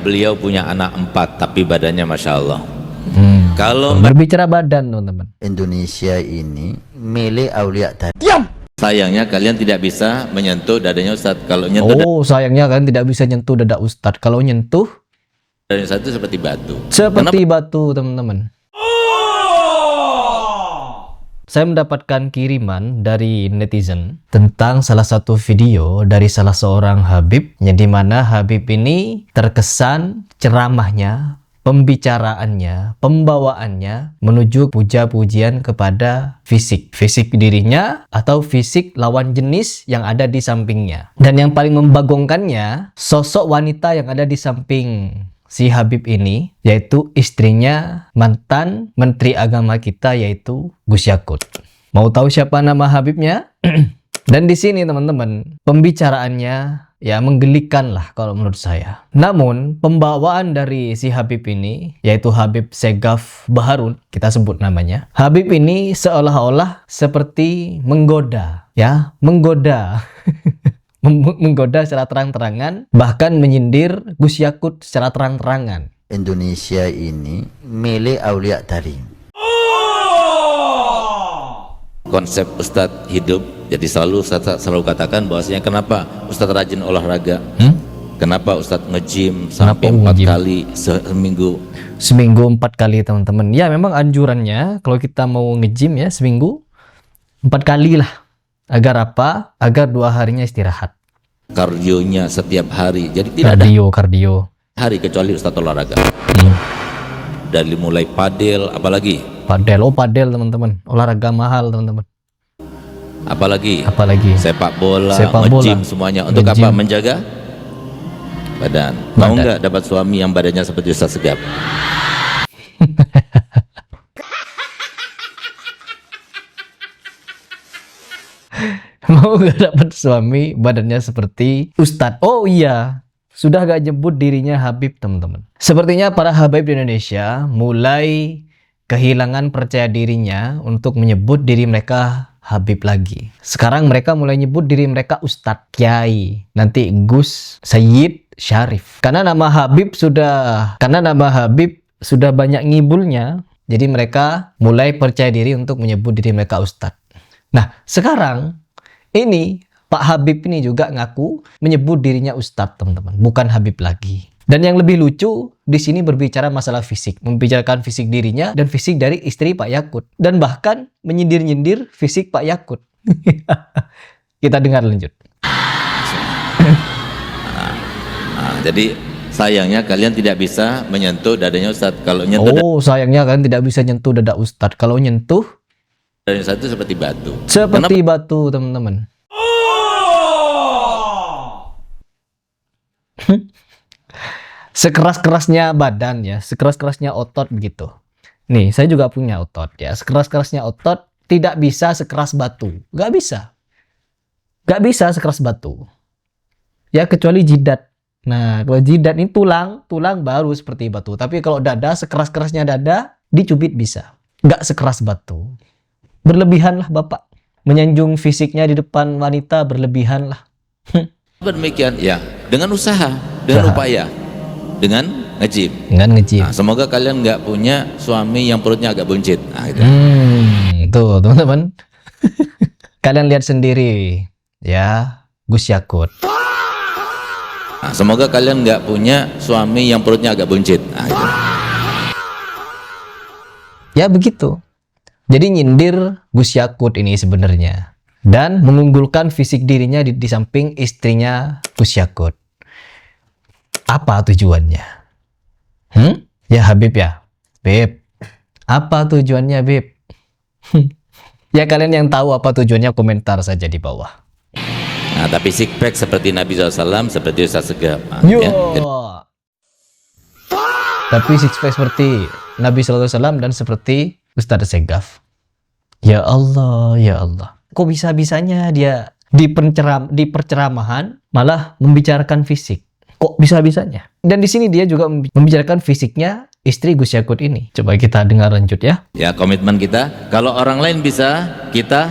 Beliau punya anak 4, tapi badannya Masya Allah. Kalau berbicara badan, teman-teman, Indonesia ini milik aulia tadi. sayangnya kalian tidak bisa menyentuh dadanya Ustadz. Kalau nyentuh sayangnya kan tidak bisa nyentuh dada Ustadz. Kalau nyentuh dadanya Ustadz itu seperti batu. seperti batu, teman-teman. Saya mendapatkan kiriman dari netizen tentang salah satu video dari salah seorang Habib, yang dimana Habib ini terkesan ceramahnya, pembicaraannya, pembawaannya menuju puja-pujian kepada fisik dirinya atau fisik lawan jenis yang ada di sampingnya. Dan yang paling membagongkannya, sosok wanita yang ada di samping si Habib ini, yaitu istrinya mantan Menteri Agama kita, yaitu Gus Yakut. Mau tahu siapa nama Habibnya? Dan di sini, teman-teman, pembicaraannya ya menggelikan lah kalau menurut saya. Namun pembawaan dari si Habib ini, yaitu Habib Segaf Baharun, kita sebut namanya, Habib ini seolah-olah seperti menggoda, ya, menggoda menggoda secara terang-terangan, bahkan menyindir Gus Yakut secara terang-terangan. Indonesia ini milik aulia tadi. Konsep Ustadz hidup, jadi Ustadz selalu katakan bahwasanya kenapa Ustadz rajin olahraga, kenapa Ustadz nge-gym sampai 4 kali seminggu. Seminggu 4 kali, teman-teman. Ya memang anjurannya kalau kita mau nge-gym ya seminggu 4 kali lah. Agar apa? Agar 2 harinya istirahat. Kardionya setiap hari, jadi tidak ada kardio hari kecuali Ustadz olahraga. Dari mulai padel, apalagi padel, teman-teman, olahraga mahal, teman-teman. Apalagi sepak bola, nge-gym, semuanya untuk apa? Menjaga badan. Mau nggak dapat suami yang badannya seperti Ustadz Segaf? Mau gak dapat suami badannya seperti Ustadz? Oh iya, sudah gak nyebut dirinya Habib, teman-teman. Sepertinya para Habib di Indonesia mulai kehilangan percaya dirinya untuk menyebut diri mereka Habib lagi. Sekarang mereka mulai nyebut diri mereka Ustadz, Kiai, nanti Gus, Sayyid, Syarif. Karena nama Habib sudah banyak ngibulnya, jadi mereka mulai percaya diri untuk menyebut diri mereka Ustadz. Nah, sekarang ini Pak Habib ini juga ngaku menyebut dirinya Ustadz, teman-teman, bukan Habib lagi. Dan yang lebih lucu di sini berbicara masalah fisik, membicarakan fisik dirinya dan fisik dari istri Pak Yakut, dan bahkan menyindir-nyindir fisik Pak Yakut. Kita dengar lanjut. Jadi sayangnya kalian tidak bisa menyentuh dadanya Ustadz. Kalau nyentuh sayangnya kalian tidak bisa nyentuh dada Ustadz. Kalau nyentuh dadanya Ustadz itu seperti batu. Seperti batu, teman-teman. Sekeras-kerasnya badan ya, sekeras-kerasnya otot begitu. Nih, saya juga punya otot ya. Sekeras-kerasnya otot tidak bisa sekeras batu. Gak bisa sekeras batu. Ya, kecuali jidat. Nah, kalau jidat ini tulang baru seperti batu. Tapi kalau dada, sekeras-kerasnya dada, dicubit bisa. Gak sekeras batu. Berlebihan lah Bapak. Menyanjung fisiknya di depan wanita, berlebihan lah. Demikian ya, dengan usaha, dengan upaya, dengan nge-gym. Nah, semoga kalian nggak punya suami yang perutnya agak buncit. Nah, gitu. Tuh, teman-teman. Kalian lihat sendiri ya, Gus Yakut. Nah, semoga kalian nggak punya suami yang perutnya agak buncit. Nah, gitu. Ya begitu. Jadi nyindir Gus Yakut ini sebenarnya, dan mengunggulkan fisik dirinya di samping istrinya Gus Yakut. Apa tujuannya? Ya Habib ya, Beb. Apa tujuannya, Beb? Ya kalian yang tahu apa tujuannya komentar saja di bawah. Nah, tapi six pack seperti Nabi SAW, seperti Ustadz Segaf. Nah, Tapi six pack seperti Nabi SAW dan seperti Ustadz Segaf. Ya Allah, ya Allah. Kok bisa-bisanya dia di perceramahan malah membicarakan fisik? Kok bisa-bisanya? Dan di sini dia juga membicarakan fisiknya istri Gus Yakut ini. Coba kita dengar lanjut ya. Ya, komitmen kita, kalau orang lain bisa, kita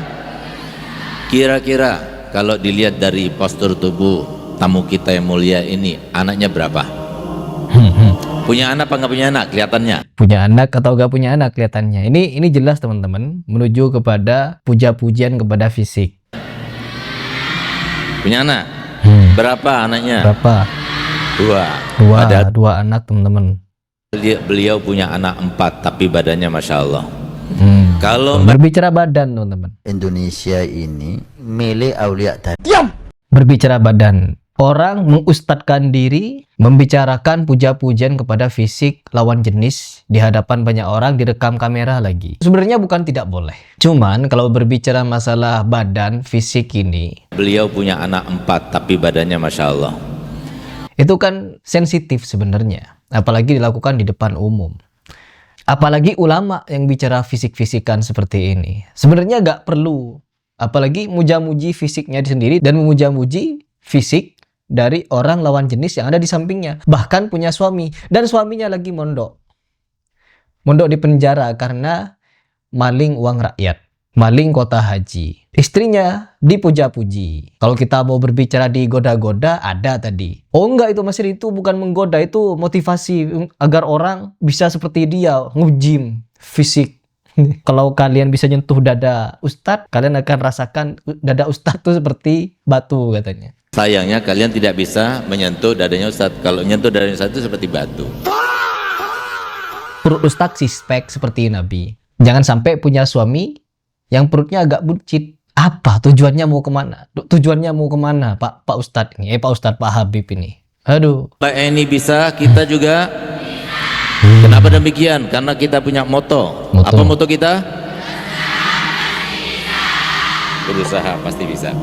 kira-kira kalau dilihat dari postur tubuh tamu kita yang mulia ini, anaknya berapa? Punya anak apa nggak punya anak kelihatannya? Punya anak atau gak punya anak kelihatannya. Ini jelas teman-teman, menuju kepada puja-pujian kepada fisik. Punya anak? Berapa anaknya? Berapa? Dua. Ada dua anak teman-teman. Beliau punya anak 4 tapi badannya Masya Allah. Kalau Berbicara badan teman-teman. Indonesia ini milik Aulia dari. Berbicara badan. Orang mengustadkan diri, membicarakan puja-pujian kepada fisik lawan jenis di hadapan banyak orang, direkam kamera lagi. Sebenarnya bukan tidak boleh. Cuman kalau berbicara masalah badan, fisik ini, beliau punya anak 4 tapi badannya Masya Allah. itu kan sensitif sebenarnya. Apalagi dilakukan di depan umum. Apalagi ulama yang bicara fisik-fisikan seperti ini. Sebenarnya gak perlu. Apalagi muja-muji fisiknya sendiri dan memuja-muji fisik dari orang lawan jenis yang ada di sampingnya. Bahkan punya suami. Dan suaminya lagi mondok. Mondok di penjara karena maling uang rakyat. Maling kota haji. Istrinya dipuja-puji. Kalau kita mau berbicara digoda-goda, ada tadi. Oh enggak, itu Mas Iri, itu bukan menggoda. Itu motivasi agar orang bisa seperti dia. Nge-gym fisik. Kalau kalian bisa nyentuh dada Ustadz, kalian akan rasakan dada Ustadz itu seperti batu katanya. Sayangnya kalian tidak bisa menyentuh dadanya Ustadz. Kalau menyentuh dadanya Ustadz itu seperti batu. Perut Ustadz six-pack seperti Nabi. Jangan sampai punya suami yang perutnya agak buncit. Apa tujuannya mau kemana? Tujuannya mau kemana Pak Ustadz ini? Pak Ustadz, Pak Habib ini. Aduh. Ini bisa, kita juga. Kenapa demikian? Karena kita punya moto. Apa moto kita? Berusaha pasti bisa.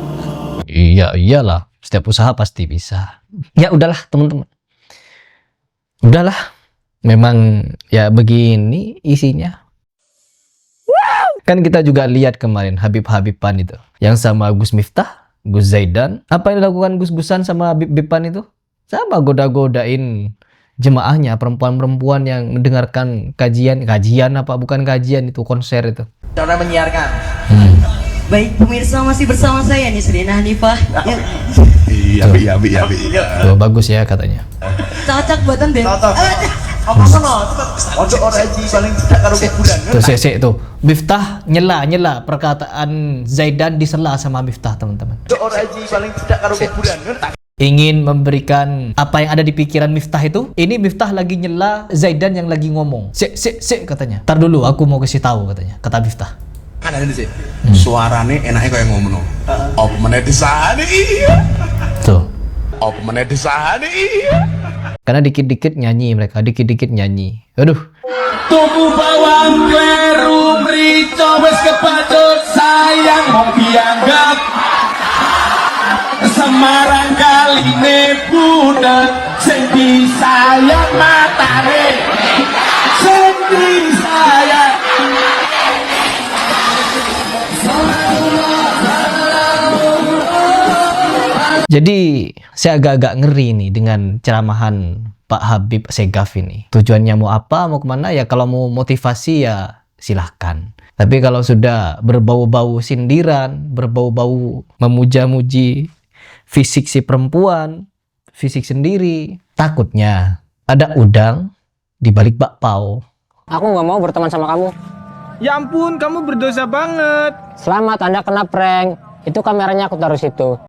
Iya, iyalah. Setiap usaha pasti bisa. Ya udahlah teman-teman. Udahlah. Memang ya begini isinya. Kan kita juga lihat kemarin Habib-Habiban itu. Yang sama Gus Miftah, Gus Zaidan. Apa yang dilakukan Gus-Gusan sama Habib-Habiban itu? Sama goda-godain jemaahnya, perempuan-perempuan yang mendengarkan kajian apa bukan kajian itu, konser itu. Cara menyiarkan. Baik pemirsa, masih bersama saya nih Serina Hanifah. Iya. Tuh bagus ya katanya. Cocok buatan deh. Apa sono? Ojo ora haji paling tidak karo kuburan. Tuh sik tuh. Miftah nyela perkataan Zaidan disela sama Miftah teman-teman. Ojo ora haji paling tidak karo kuburan. Ingin memberikan apa yang ada di pikiran Miftah itu. Ini Miftah lagi nyela Zaidan yang lagi ngomong. Sik katanya. Ntar dulu aku mau kasih tahu katanya. Kata Miftah. Ada ini sih. Suarane enaknya kayak ngomong. Apa meneh disahane iya. Tuh. Apa meneh disahane iya. Karena dikit-dikit nyanyi mereka, dikit-dikit nyanyi. Aduh. Tuku bawang kleru mrico wis kepatut sayang mau dianggap Semarang kaline budet sing disayang matane sing disayang. Jadi saya agak-agak ngeri nih dengan ceramahan Pak Habib Segaf ini. Tujuannya mau apa, mau kemana ya, kalau mau motivasi ya silahkan. Tapi kalau sudah berbau-bau sindiran, berbau-bau memuja-muji fisik si perempuan, fisik sendiri, takutnya ada udang di balik bakpao. Aku nggak mau berteman sama kamu. Ya ampun, kamu berdosa banget. Selamat, Anda kena prank. Itu kameranya aku taruh situ.